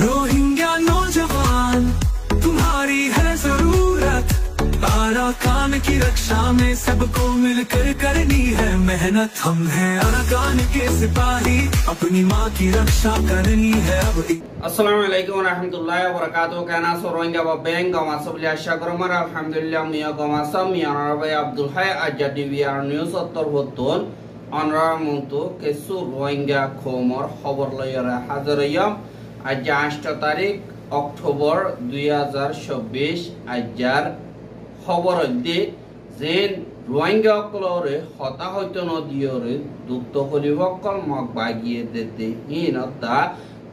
Rohingya नौजवान तुम्हारी है जरूरत, अराकान की रक्षा में सबको मिलकर करनी है मेहनत। हम हैं अराकान के सिपाही, अपनी माँ की रक्षा करनी है अब। अस्सलामु अलैकुम रहमतुल्लाहि व बरकातुहू। केना सो रोहिंग्या व बेंग गमा सबले आशा करो मार अल्हम्दुलिल्लाह मिया गमा सब मिया रबे अब्दुल हाय आजादी वीआर न्यूज उत्तर होतोन अनरा मुंतु केसु रोहिंग्या खोमर खबर लयरा हाजरयम आज 8 तारिख अक्टोबर 2024 आजार खबर दे जेन रोहिंग्या कलरे हताहत नदियोरे दुक्त हलिवकल मग बागिए देते हिनता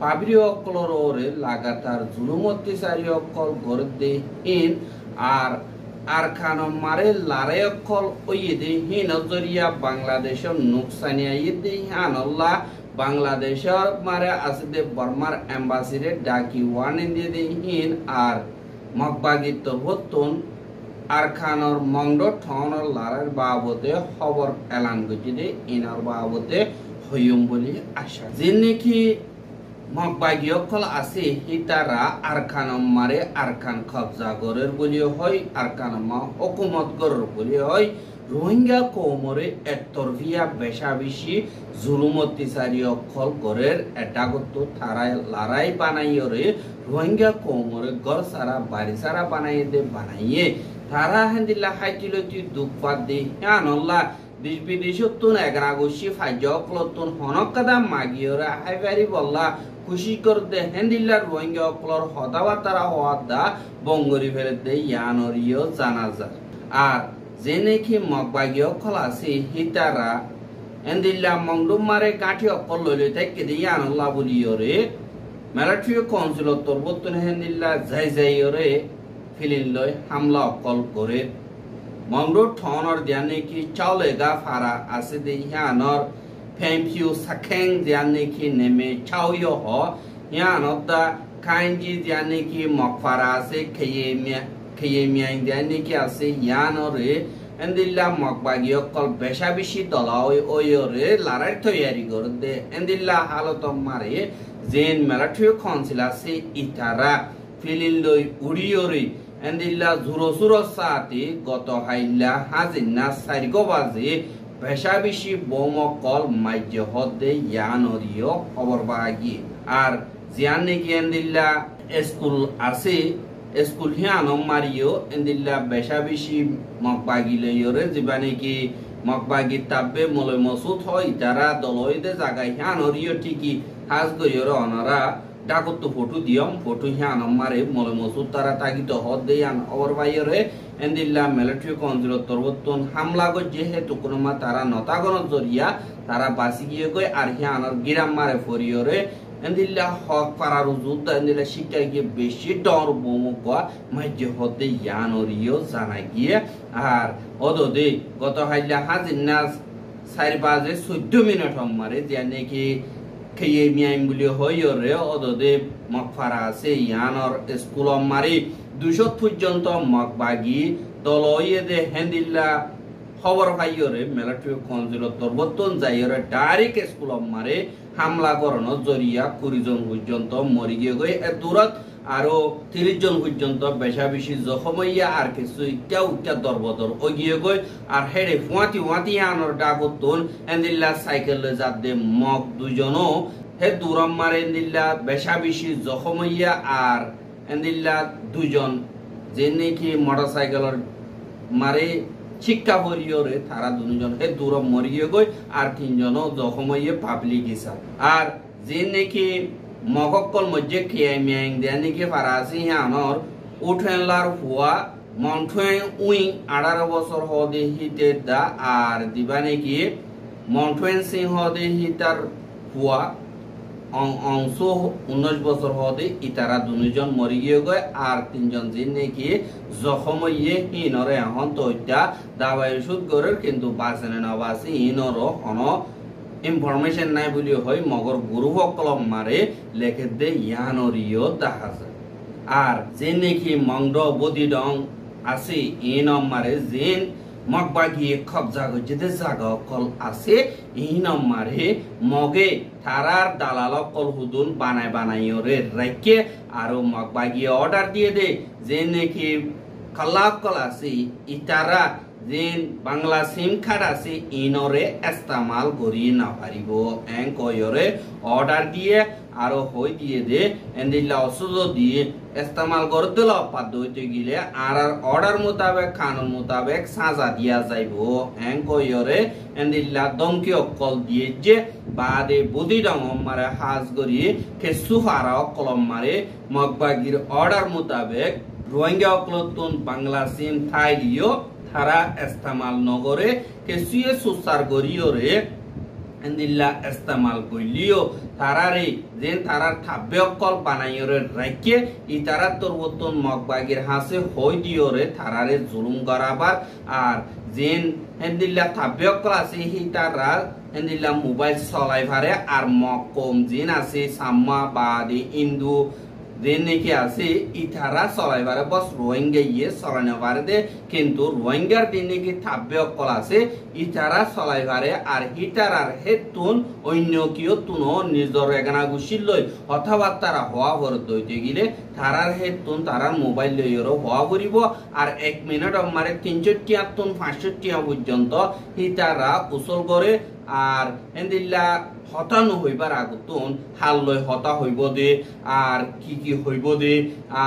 पाबरी कलरे लगातार जुलुम अत्याचारी अकल गरदे हिन आर खान मारे लारे अकल ओयदे हिन जरिया बांग्लादेश नुकसानिया यदे हानल्ला बांग्लादेश मारे आसदे बर्मार एम्बासी रे डाकी वार्निंग दे हिन आर मगबागी तरहतन आर खानर मंगडो ठनर लारार बाबते खबर एलान गजिदे इनार बाबते हयुम बोली आशा जिननेखि मगबागी अकल आसे हितारा आरखान मारे आरखान कब्जा गरेर बोली हय आरखान मा हुकुमत गरेर बोली हय रोहिंग्या कौमरे एकतरफिया बेशाबिशी जुलुम अत्याचारी अकल गरेर एटागत थाराय लाराय बानाइरे रोहिंग्या कौमरे घर सारा बाड़ी सारा बानाइए दे बानाइए थारा हेंदिला हाइटिलति दुखपात दे यानल्ला देश विदेशतुन एग्रागोशी फाजकलतुन हनकदा मागियरा हाइबारी बल्ला खुशी कर दे हेंदिला रोहिंग्या अकलर हदाबातारा हवादा बंगरी फेरे दे यानरियो जानाजा आर जेनेखि मगबागी अकल आसे हितारा हेंदिला मंगडुम मारे गाठी अकल लइले थाके दे यानल्ला बुलियरे मिलिटारी काउंसिल तरबतुन हेंदिला जायरे फिलिन लय हमला अकल करे मंगडो ठनर दियाने की चावलेगा फारा आसे दे यानर फेमफ्यू सखेंग दियाने की नेमे चावयो हो यानर दा कांजी दियाने की मकफारा आसे खयेमिया दियाने की आसे यानर एंदिल्ला मगबागी अकल बेशाबिशी दलाओय ओयरे लाराय तयारी करदे एंदिल्ला हालत मारे जेन मिलिटारी काउंसिल आसे इतारा फिलिन लय उड़ियोरे एंदिल्ला जुरो सुरो साथी गत हाइल्ला हाजिना सारिको बाजे बेशाबिशी बोमकल माज्य हदे यानरियो खबर बागी आर जियाने की एंदिल्ला स्कूल आसे स्कूल हियानो मारियो एंदिल्ला बेशाबिशी मगबागी लयोरे जिबाने की मगबागी ताबे मलय मसुद हो इतारा दलयदे जागा हियानरियो टिकी हाज गयोरे अनरा डाकुत फोटो दियम फोटो हियान मारे मले मसुद तारा तागित हदे यान और बायरे एंदिल्ला मिलिटारी काउंसिल तरबतन हमला गो जेहेतु कोनमा तारा नतागन जरिया तारा बासी गिए गय आर हियानर गिराम मारे फरियरे एंदिल्ला हक पारारु जुद्ध एंदिल्ला शिक्षा गिए बेशी डर बोमुका मध्य हदे यानरियो जाना गिए आर ओदोदे गत हाइला हाजिना 4 बाजे 14 मिनिट मारे जाने की खयेमिया बुलियो हयरे ओदोदे मगफारा आसे यानर स्कूल मारी 200 पर्यন্ত मगबागी दलयदे हेंदिल्ला खबर पाइयरे मिलिटारी काउंसिल तरबतन जायरे डायरेक्ट स्कूल मारे हमला करनो जरिया 20 जन पर्यন্ত मरि गय एदुरत आरो 30 जन पर्यন্ত बेशाबिशी जखमइया आर किछु इत्या दरबदर ओगिए गय आर हेडे फुआती यानर डागतन एंदिल्ला साइकेल ले जादे मग दुजनो हे दुरम मारे एंदिल्ला बेशाबिशी जखमइया आर एंदिल्ला दुजन जेने की मोटरसाइकेलर मारे शिक्षा परियोरे थारा दुजन हे दुरम मरिए गय आर 3 जनो जखमइया पाब्लिक हिसा आर जेने की मगक्कल मध्य खियामियां देने के फरासी यानर उठेनलार हुआ मन्थुएं उइं 18 बছর हदे हिते दा आर दिबाने की मन्थुएं सिंह हदे हितार हुआ अंश 19 বছর हदे इतारा दुनिजन मरि गय आर 3 जन जिने की जखमइये हिनरे हन तोइता दावाय सुद गरेर किन्तु बासेने ना बासी हिनरो हनो इनफरमेशन নাই বলি হয় মগর গুরু কলম মারে লেখে দে ইয়ানরিও দাহাজ আর যে নেকি মংড বদি ডং আছে ইন মারে জিন মগবাগিয়ে কবজা গজে জাগা কল আছে ই নম্বরে মগে থারার দালাল কল হুদুন বানাইরে রাইকে আর মগবাগিয়ে অর্ডার দিয়ে দে যে নাকি কালাপ কল আছে ইতারা যেন বাংলা সিম কার্ড আছে ইনরে ইস্তেমাল করি না পারিব এং কয়রে অর্ডার দিয়ে আর হই দিয়ে দে এন্দিল্লা অসুজ দিয়ে ইস্তেমাল করতে পাদ্য হইতে গেলে আর অর্ডার মোতাবেক কানুন মোতাবেক সাজা দিয়া যাইব এং কয়রে এন্দিল্লা দমকি অকল দিয়ে যে বাদে বুদি রঙ মারে হাজ করি কেসু ফারা কলম মারে মগবাগির অর্ডার মোতাবেক রোহিঙ্গা অকলতুন বাংলা সিম থাই দিও তারা ইস্তেমাল নগরে কেসুয়ে সুসার গরিয়রে এন্দিল্লা ইস্তেমাল কইলিও তারারে যেন তারার থাব্বে অকল বানাইরে রাইকে ই তারা তরবতন মগবাগির হাসে হই দিওরে তারারে জুলুম করাবার আর যেন এন্দিল্লা থাব্বে অকল আছে হি তারা এন্দিল্লা মোবাইল চলাইভারে আর মগ কম যেন আছে সাম্মা বাদে ইন্দু যেন নাকি আছে ইথারা চলাইবারে বস রোহিঙ্গা ইয়ে চলানো পারে দে কিন্তু রোহিঙ্গার দিন নাকি থাব্বে অকল আছে ইথারা চলাইবারে আর হিটার আর হেতুন অন্য কিও তুনো নিজর এগানা গুছিল লই অথবা তারা হওয়া ভরত দইতে গেলে তারার হেতুন তারার মোবাইল লইয়েরও হওয়া করিব আর 1 মিনিট আমারে 300 তুন 500 পর্যন্ত হিটারা উসল করে আর এন্দিল্লা হতানো হইবার আগুতুন হাল লই হতা হইব দে আর কি হইব দে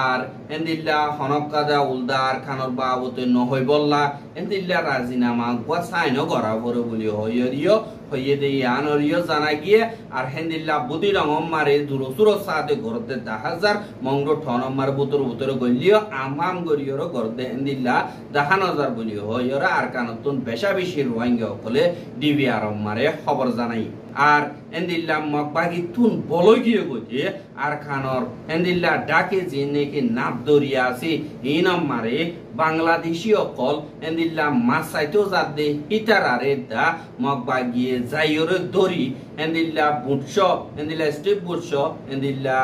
আর এন্দিল্লা হনকাদা উলদার খানর বাবতে ন হইবল্লা এন্দিল্লা রাজিনামা গুয়া সাইন করা বড় বলি হইরিও হইয়ে দে আনরিও জানা গিয়ে আর হেন্দিল্লা বুদি রঙম মারে দুরসুর সাথে গরতে 10,000 মংরো ঠন মার বুতর গলিও আমাম গরিয়র গরতে হেন্দিল্লা 10,000 বলি হইরা আর কানতুন বেশা বেশি রোহিঙ্গা হলে ডিবিআর মারে খবর জানাই আর এন্দিল্লা মগবাগি তুন বলো গিয়ে গজে আর খানর এন্দিল্লা ডাকে যে নাকি নাপ দরিয়া আছে এই নম্বরে বাংলাদেশি অকল এন্দিল্লা মাছ চাইতেও যাত দে হিটারারে দা মগবাগিয়ে যাইরে দরি এন্দিল্লা বুটস এন্দিল্লা স্টেপ বুটস এন্দিল্লা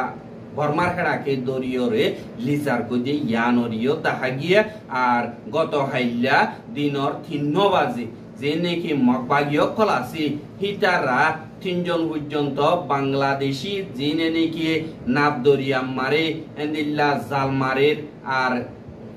বর্মার খেড়াকে দরিয়রে লিজার গজে ইয়ানরিও দেখা গিয়ে আর গত হাইল্লা দিনর 3 বাজে যে নাকি মগবাগি অকল আছে হিটারা 3 জন পর্যন্ত বাংলাদেশি যিনি নাকি নাপ দরিয়া মারে এন্দিল্লা জাল মারে আর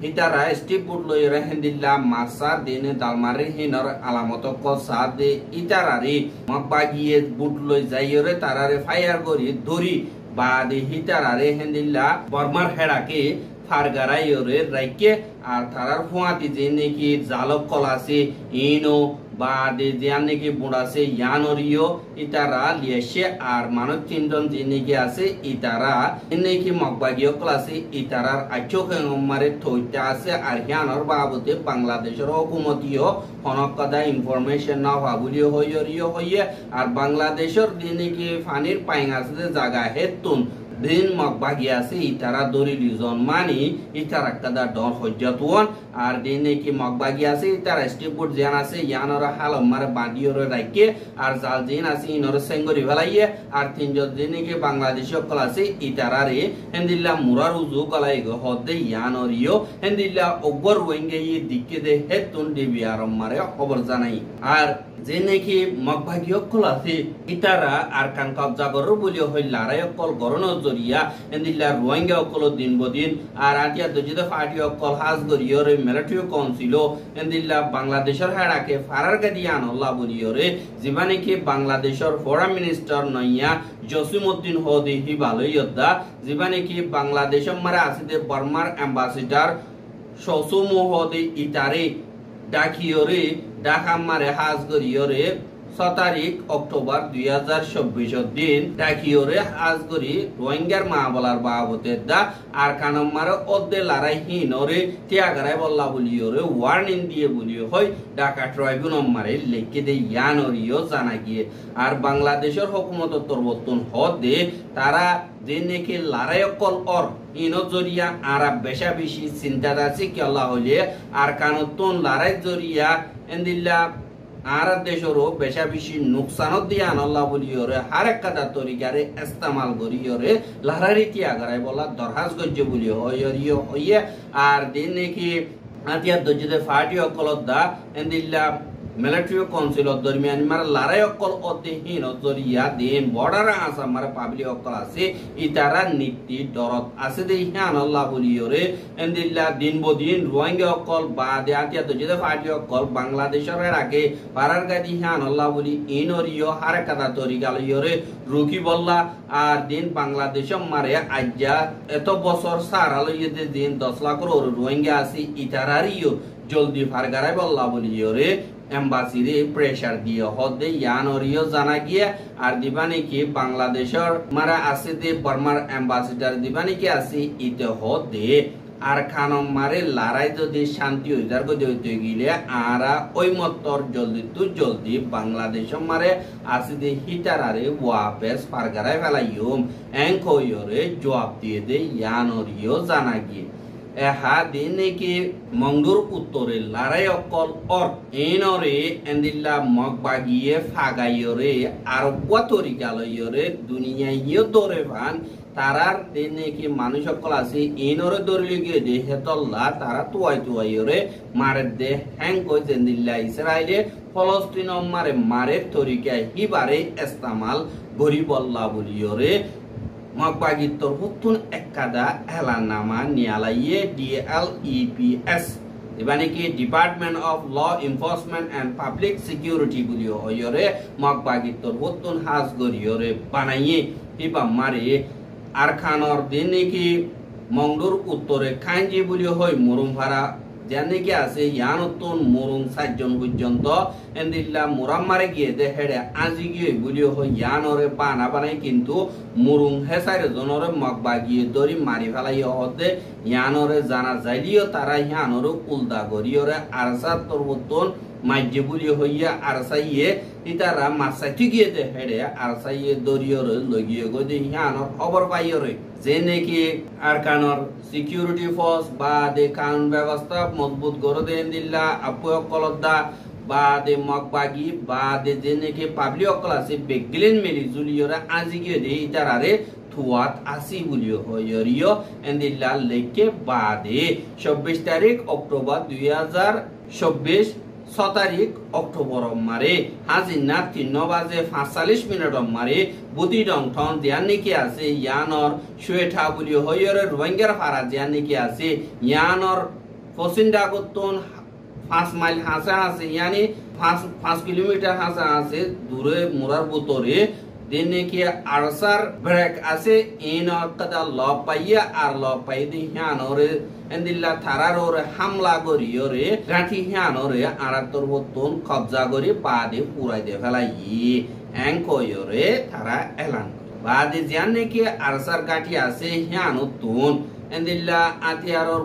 হিটারা স্টিপ বুট লইরে হেন্দিল্লা মাসা দিনে দাল মারে হিনর আলামত কসা দে ইতারারে মগবাগিয়ে বুট লই যাইরে তারারে ফায়ার করি ধরি বাদে হিটারারে হেন্দিল্লা বর্মার হেড়াকে ফারগারাইরে রাইকে আর তারার ফুয়াতি যে নাকি জালক কল আছে ইনো বাদে যে নাকি বুড়াছে ইয়ানরিও ইতারা লিয়েছে আর মানুষ 3 জন যে নাকি আছে ইতারা নাকি মগবাগিও ক্লাসে ইতারার আচোকে মারে থইতা আছে আর হিয়ানর বাবতে বাংলাদেশের হুকুমতিও হনকদা ইনফরমেশন না ভাবুলিও হইরিও হইয়ে আর বাংলাদেশের যে নাকি ফানির পাইং আছে জায়গা হেতুন দিন মগবাগি আছে ইতারা দরি লিজন মানি ইতারা কাদা ডর হজ্জাতুন আর দিন নাকি মগবাগি আছে ইতারা স্টিপবোর্ড জান আছে ইয়ানর হাল মারে বাদিয়রে রাইকে আর জাল জিন আছে ইনর সেঙ্গরি ভলাইয়ে আর 3 জন দিন নাকি বাংলাদেশি অকল আছে ইতারা রে হেন্দিল্লা মুরার উজু গলাই গো হদে ইয়ানরিও হেন্দিল্লা ওগর ওয়েঙ্গে ই দিকে দে হেতুন ডিবিআর মারে খবর জানাই আর যে নাকি মগবাগি অকল আছে ইতারা আর কান কবজা করর বলি হই লড়াই অকল গরন জরিয়া এন্দিল্লা রোহিঙ্গা অকল দিন বদিন আর আতিয়া দজিদা পার্টি অকল হাজ গরিয়রে মিলিটারি কাউন্সিল এন্দিল্লা বাংলাদেশের হাড়াকে ফারার গাদিয়ান আল্লাহ বলিয়রে জীবানে কি বাংলাদেশের ফরেন মিনিস্টার নইয়া জসিমউদ্দিন হদি হিবালয়দা জীবানে কি বাংলাদেশের মারা আসিতে বর্মার অ্যাম্বাসেডর শৌসুমু হদি ইতারে ডাকিয়রে ঢাকা মারে হাজ গরিয়রে 6 তারিখ অক্টোবর 2024 দিন ডাকিয়রে হাজ গরি রোহিঙ্গার মা বলার বাবতে দা আর কানম মারে অদ্দে লড়াই হিনরে তিয়াগারাই বল্লা বলিয়রে ওয়ার্নিং দিয়ে বলিও হয় ঢাকা ট্রাইব্যুনাল মারে লিখে দে ইয়ানরিও জানা গিয়ে আর বাংলাদেশের হুকুমত তরবতন হদে তারা যে নাকি লড়াই অকল অর ইনো জরিয়া আর বেশা বেশি চিন্তা আছে কি আল্লাহ হইলে আর কানতন লড়াই জরিয়া এন্দিল্লা আর দেশেরও বেশা বেশি নুকসানত দিয়ে আনাল্লাহ বলিয়রে হার এক কাদা তরিকারে ইস্তেমাল করিয়রে লড়ারি তিয়াগারাই বলা দরহাজ গজ্জে বলি হইয়ে আর দিন নাকি আতিয়ার দজিদে ফাটি অকলত দা এন্দিল্লা মিলিটারি কাউন্সিল দরমিয়ান মার লড়াই অকল অতিহীন জরিয়া দিন বর্ডার আসা মার পাবলিক অকল আছে ইতারা নীতি দরত আছে দে হিয়ান আল্লাহ বলিওরে এন্দিল্লা দিন বদিন রোহিঙ্গা অকল বাদে আতিয়া দজিদে ফাটি অকল বাংলাদেশের আগে পারার গাদি হিয়ান আল্লাহ বলি ইনরিও হারকাতা তরিগালিওরে রুকি বল্লা আর দিন বাংলাদেশ মারে আজ্জা এত বছর সার আলইতে দিন 10 লাখ রোহিঙ্গা আছে ইতারারিও জলদি ফারগারাই বল্লা বলিওরে এম্বাসি রে প্রেসার দিয়ে হদে ইয়ানরিও জানা গিয়ে আর দিবানি কি বাংলাদেশের মারা আছে দে বর্মার এম্বাসিডার দিবানি কি আছে ইতে হদে আর খানম মারে লড়াই যদি শান্তি হইদার গো হইতে গিলে আরা ওই মতর জলদি বাংলাদেশ মারে আছে দে হিটারারে ওয়াপেস ফারগারাই ফেলাইম এঙ্কইরে জবাব দিয়ে দে ইয়ানরিও জানা গিয়ে এহা দিন কি মংদুর উত্তরে লড়াই অকল অর এনরে এন্দিল্লা মগবাগিয়ে ফাগাইরে আর ওয়াতরি গালইরে দুনিয়াইও দরে ভান তারার দিন কি মানুষ সকল আছে এনরে দরিলে গিয়ে দে হেতল্লা তারা তুয়াইরে মারে দে হ্যাং কই জেন্দিল্লা ইসরায়েলে ফলস্তিন মারে তরিকা হিবারে ইস্তেমাল গরিবল্লা বলিওরে মগবাগিত্তর হুতুন একাদা এলানামা নিয়ালাইয়ে DLEPS এবারে কি department of law enforcement and public security বলিও হয়রে মগবাগিত্তর হুতুন হাজ গরিয়রে বানাইয়ে হিবা মারে আর খানর দিন কি মংদুর উত্তরে খাইজি বলিও হয় মুরুমভাড়া জানি কি আছে ইয়ানতুন মুরুং 7 জন পর্যন্ত এন্দিল্লা মুরাম্মারে গিয়ে দে হেডে আজি গিয়ে বলিও হয় ইয়ানরে বানা বানাই কিন্তু মুরুং হেসারে জনরে মগবা গিয়ে দরি মারি ফেলাই হতে ইয়ানরে জানা যাইলিও তারা ইয়ানরে উলদা গরিয়রে আরসা তরবতন মাইজে বলিও হইয়া আরসাইয়ে ইতারা মাসাইতে গিয়ে দে হেডে আরসাইয়ে দরিয়রে লগিয়ে গদে ইয়ানর খবর পাইয়রে যে নাকি আরকানর সিকিউরিটি ফোর্স বা দে কানুন ব্যবস্থা মজবুত করে দেন দিল্লা আপয়ক কলদা বা দে মগবাগি বা দে যে নাকি পাবলিক অকল আছে বেগলিন মেলি জুলিয়রা আজি গিয়ে দে ইতারারে থুয়াত আসি বলিও হইরিও এন্দিল্লা লেকে বাদে 26 তারিখ অক্টোবর 2024 6 তারিখ অক্টোবর মারে হাজিনা 3 বাজে 45 মিনিট মারে বুদি ডং থন দিয়ান নাকি আছে ইয়ানর শুয়েঠা বলি হইরে রোহিঙ্গার ফারা দিয়ান নাকি আছে ইয়ানর ফসিন্ডা গতন 5 মাইল হাসা আছে ইয়ানি 5 কিলোমিটার হাসা আছে দূরে মুরার বুতরে দিনে কি আরসার ব্রেক আছে ইন কদা ল পাইয়া আর ল পাই দি হিয়ানরে এন্দিল্লা থারার হামলা করিয়রে গাঁঠি হিয়ানরে আরাতর বতন কবজা করি বাদে পুরাই দে ফেলাই এঙ্কয়রে তারা এলান বাদে জানে কি আরসার গাঁঠি আছে হিয়ানতুন এন্দিল্লা আতিয়ারর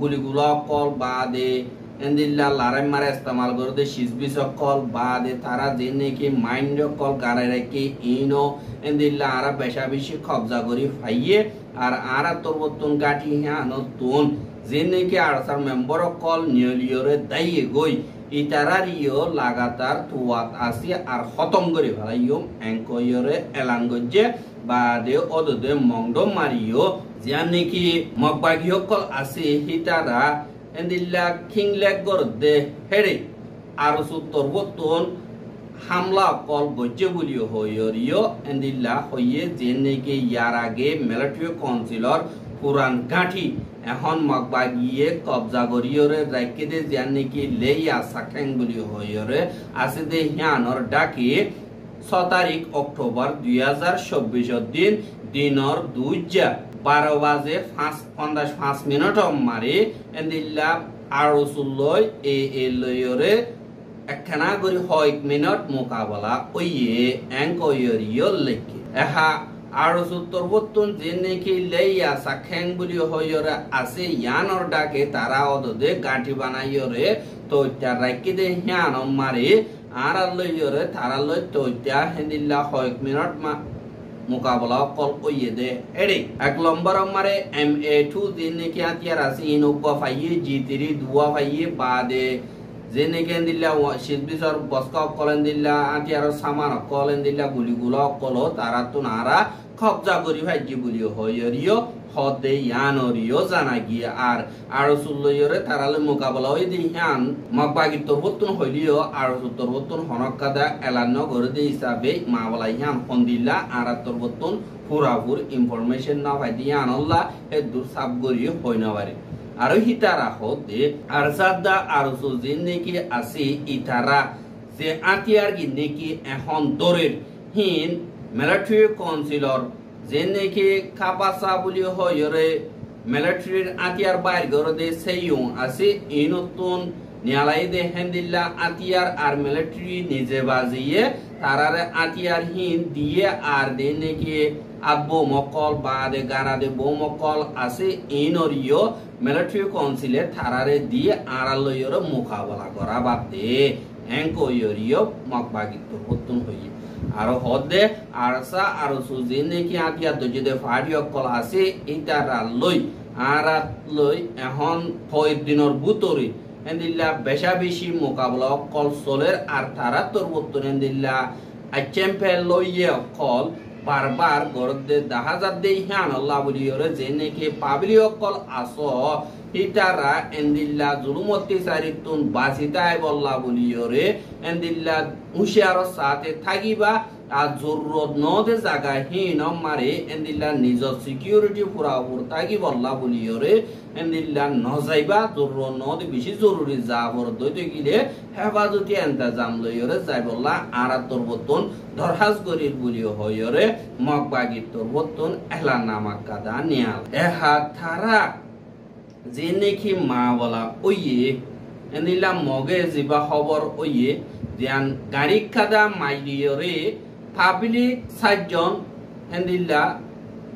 গুলিগুলা কল বাদে এন্দিল্লা লারাই মারে ইস্তেমাল করে দে শিজবি সকল বাদে তারা দিনে কি মাইন্ড কল গাড়াই রাখি ইনো এন্দিল্লা আরা বেশা বেশি কবজা করি ফাইয়ে আর আরা তরবতন গাঠি হ্যাঁ নতুন যেনে কি আরসার মেম্বার কল নিয়লিয়রে দাইয়ে গই ইতারারিও লাগাতার তুয়াত আসি আর খতম করে ফেলাইও এঙ্কয়রে এলান গজ্জে বাদে অদদে মংডম মারিও জানে কি মগবাগি সকল আছে হিতারা এন্দিল্লা খিংলেক গরদে হেড়ে আর সুত্তর বতন হামলা কল গজ্জে বলিও হইরিও এন্দিল্লা হইয়ে যে নাকি ইয়ার আগে মিলিটারি কাউন্সিলর পুরান গাঁঠি এখন মগবাগিয়ে কবজা করিয়রে রাখে দে যে নাকি লেইয়া সাকেং বলিও হইরে আছে দে হিয়ানর ডাকি 6 তারিখ অক্টোবর 2024 দিন দিনর 12 বাজে 5 মিনিট মারে এন্দিল্লা আরসুল্লয় এ লয়রে একখানা করি 1 মিনিট মোকাবেলা ওইয়ে এঙ্কয়রিও লেখে এহা আরসুত্তর বতন যে নাকি লেইয়া সাখেং বলি হইরে আছে ইয়ানর ডাকে তারা অদদে গাঁঠি বানাইরে তো রাখি দে হিয়ান মারে আর লইরে তারা লই তো হেন্দিল্লা 1 মিনিট মোকাবেলা কল ওইয়ে দে এডে 1 নম্বর মারে MA2 দিন নাকি আতিয়ার আছে ইনোকা ফাইয়ে G3 দুয়া ফাইয়ে বাদে যে নাকি দিল্লা শিলবিসর বস্কা কলেন দিল্লা আতিয়ার সামান কলেন দিল্লা গুলিগুলা কল তারা তো নারা কবজা করি ভাইজি বলি হইরিও হদে ইয়ানরিও জানা গিয়ে আর সুল্লয়রে তারালে মোকাবেলা হই দি ইয়ান মগবাগি তরবতুন হইলিও আর তরবতুন হনকাদা এলান করে দি হিসাবে মাওলা ইয়ান হন্দিল্লা আর তরবতুন পুরাপুর ইনফরমেশন না ভাই দিয়া আনল্লা এ দূর সাব করি হই না পারে আর হিতারা হতে আর সাদা আর সুজিন নেকি আসি ইতারা যে আতিয়ার কি নেকি এখন দরের হিন মিলিটারি কাউন্সিলর যে নেকি কাপাসা বলি হয়রে মিলিটারির আতিয়ার বাইর করে দে সেইও আসি ইনতুন নিয়ালাই দে হেন্দিল্লা আতিয়ার আর মিলিটারি নিজে বাজিয়ে তারারে আতিয়ার হিন দিয়ে আর দে নেকি আব্বু মকল বাদে গানা দে বো মকল আসে ইনরিও মিলিটারি কাউন্সিলে থারারে দিয়ে আড়ালয়র মোকাবেলা করা বাদে এঙ্কো ইয়রিও মকবাগিত হতুন হইয়ে আর হদে আরসা আর সুজি নেকি আতিয়া দজে ফাড়ি অকল আসে ইতারা লই আরাত লই এখন 6 দিনের ভিতরে এন্দিল্লা বেশা বেশি মোকাবেলা অকল চলের আর তারা তোর বর্তন এন্দিল্লা আচেম্পেল লইয়ে অকল বারবার গরদে দাহাজার দে হিয়ান আল্লাহ বলিয়রে যে নেকি পাবলি অকল আসো ইতারা এন্দিল্লা জুলুমতি সারিতুন বাসিতাই বল্লা বলিয়রে এন্দিল্লা হুশিয়ার সাথে থাকিবা আর জরুরত নদে জায়গা হিন মারে এন্দিল্লা নিজ সিকিউরিটি পুরাপুর থাকি বল্লা বলিয়রে এন্দিল্লা নজাইবা জরুরত নদে বেশি জরুরি যাবর দইতে গিলে হেফাজতি ইন্তজাম লইয়রে যাই বল্লা আর তরবতন দরহাজ গরির বলিও হইয়রে মকবাগির তরবতন এহলান নামাক কাদা নিয়াল এহা থারা যে নেকি মা বলা ওইয়ে এন্দিল্লা মগে জিবা খবর ওইয়ে ধ্যান গাড়ি কাদা মাইলিয়রে পাবলিক 7 জন এন্দিল্লা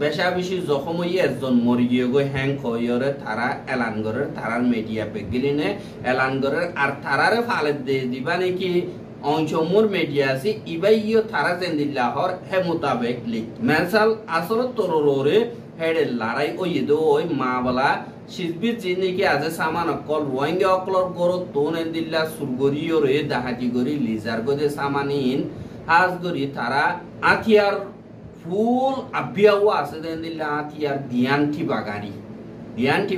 বেশা বেশি জখম হইয়ে একজন মরি গিয়ে গো হ্যাং কইরে তারা এলান করে তারার মিডিয়া পে গিলিনে এলান করে আর তারারে ফালে দিবা নাকি অংশমুর মিডিয়া আছে ইবাইও তারা এন্দিল্লা হর হে মোতাবেক লিখ মেসাল আসল তররে হেডে লড়াই ওই দো ওই মা বলা শিল্পী যিনি আজ সামান অকল রোহিঙ্গা অকলর গরো তোন এন্দিল্লা সুরগরিও রে দাহাটি গরি লিজার গদে সামানিন আজ গরি তারা আথিয়ার ফুল আবিয়াও আছে এন্দিল্লা আথিয়ার দিয়ানটি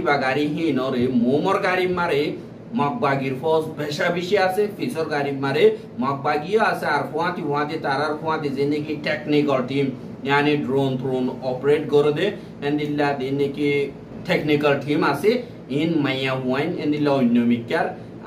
বাগারি হিনরে মোমর গাড়ি মারে মকবাগির ফৌজ বেশা বেশি আছে ফিসর গাড়ি মারে মকবাগিও আছে আর ফুয়াতি তারার ফুয়াতি যিনি কি টেকনিক্যাল টিম यानी ड्रोन ऑपरेट कर दे एंडिल्ला देने की टेक्निकल टीम आसे इन माया वाइन एंडिल्ला अन्यमिकार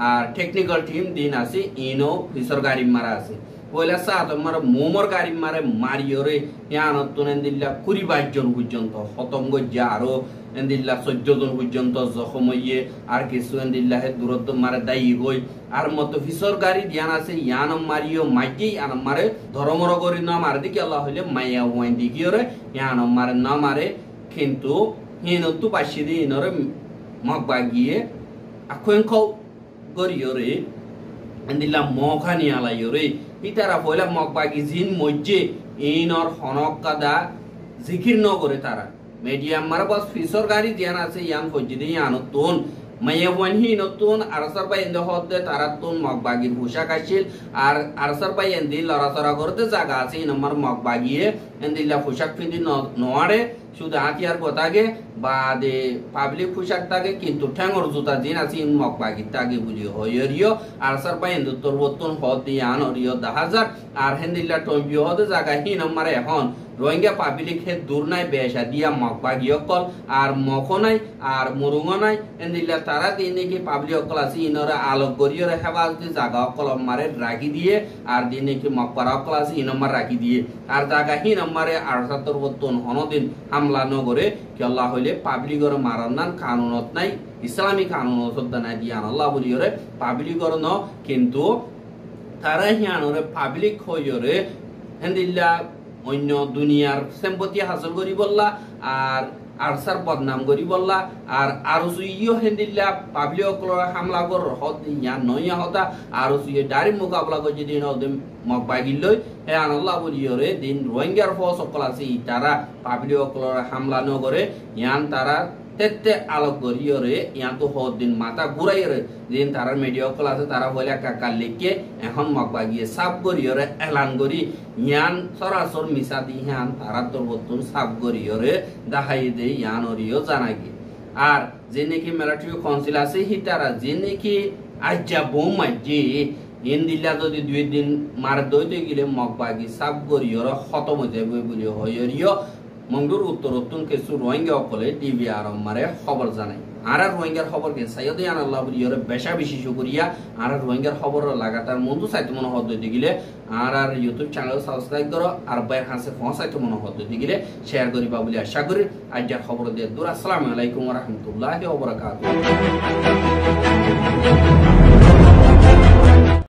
আর টেকনিক্যাল টিম দিন আছে ইনো ফিসর গাড়ি মারা আছে পয়লা সাত মারা মোমর গাড়ি মারে মারিওরে ইয়ানতুন এন্দিল্লা 22 জন পর্যন্ত খতম গজ্জা আরো এন্দিল্লা 14 জন পর্যন্ত জখম হইয়ে আর কিছু এন্দিল্লা হে দূরত্ব মারে দায়ী হই আর মত ফিসর গাড়ি দিয়ান আছে ইয়ান মারিও মাইজি আন মারে ধর্মর করি না মার দিকে আল্লাহ হইলে মাইয়া ওয়াইন দিকিওরে ইয়ান মারে না মারে কিন্তু হিনতু পাশি দিনরে মকবাগিয়ে আখেন খাও গরিয়রে এন্দিল্লা মখানি আলাইয়রে ইতারা পয়লা মকবাগি জিন মজ্জে ইনর হনকাদা জিকির ন করে তারা মিডিয়াম মারা বাস ফিসর গাড়ি দিয়ান আছে ইয়ান ফজ্জিদি ইয়ানতুন মায়াওয়ান হি নতুন আরসার বাই এন্দ হদে তারাতুন মকবাগির পোশাক আছিল আর আরসার বাই এন্দি লড়াচড়া করতে জায়গা আছে ইনমার মকবাগিয়ে এন্দিল্লা পোশাক পিন্দি নড়ে শুধু হাতিয়ার কথাকে বাদে পাবলিক পোশাক থাকে কিন্তু ঠ্যাঙর জুতা দিন আছে ইন মকবাগির তাকে বুঝি হইরিও আরসার বাই এন্দ তরবতুন হদি আন অরিও 10000 আর হেন্দিল্লা টম্বিও হদে জায়গা হি নম্বরে এখন রোহিঙ্গা পাবলিক হে দূর নাই বেশা দিয়া মকবাগি অকল আর মখনাই আর মুরুঙনাই এন্দিল্লা তারা দিনে কি পাবলিক অকল আছে ইনরা আলোক গরিয়রে হেফাজতি জায়গা অকল মারে রাখি দিয়ে আর দিনে কি মকবার অকল আছে ইনমার রাখি দিয়ে আর জায়গা হি নম্বরে 78 বর্তন হনদিন হামলা নগরে কি আল্লাহ হইলে পাবলিকর মারান্নান কানুনত নাই ইসলামী কানুনত নাই দিয়া আল্লাহ বলিয়রে পাবলিকর ন কিন্তু তারা হিয়ানরে পাবলিক হইরে হেন্দিল্লা অন্য দুনিয়ার সম্পত্তি হাসিল করি বললা আর আরসার বদনাম করি বললা আর আরো সুইও হেন্দিল্লা পাবলিক হামলা কর হত ইয়া নয়া হতা আরো সুইয়ে ডাইরেক্ট মোকাবেলা করে দিন ওদের মকবাগিল লই হে আল্লাহ বলিয়রে দিন রোহিঙ্গার ফৌজ সকল আছে তারা পাবলিক হামলা ন করে ইয়ান তারা তেতে আলোক করিয়রে ইয়া তো হদিন মাথা ঘুরাইরে দিন তারা মিডিয়া কল আছে তারা বলে কাকা লিখে এখন মকবা গিয়ে সাব করিয়রে এলান করি ইয়ান সরাসর মিশা দি ইয়ান তারা তোর বতুন সাব করিয়রে দেখাই দে ইয়ান ওরিও জানাগি আর যে নাকি মিলিটারি কাউন্সিল আছে হিতারা যে নাকি আজ্জা বৌমাজি ইন দিলা যদি 2 দিন মার দইতে গেলে মকবাগি সাব করিয়রে খতম হয়ে যাবে বলে হইরিও মংডুর উত্তরোত্তর কিছু রোহিঙ্গা অকলে টিভি আরম মারে খবর জানাই আর রোহিঙ্গার খবর কে সাইয়দে আনাল্লাহ বলিয়রে বেশা বেশি শুকরিয়া আর রোহিঙ্গার খবর লাগাতার মন্দু সাইতে মনে হদ দিতে গেলে আর ইউটিউব চ্যানেল সাবস্ক্রাইব করো আর বাইর হাসে পৌঁছাইতে মনে হদ দিতে গেলে শেয়ার করিবা বলি আশা করি আজকের খবর দিয়ে দূর আসসালামু আলাইকুম ওয়া রাহমাতুল্লাহি ওয়া বারাকাতুহু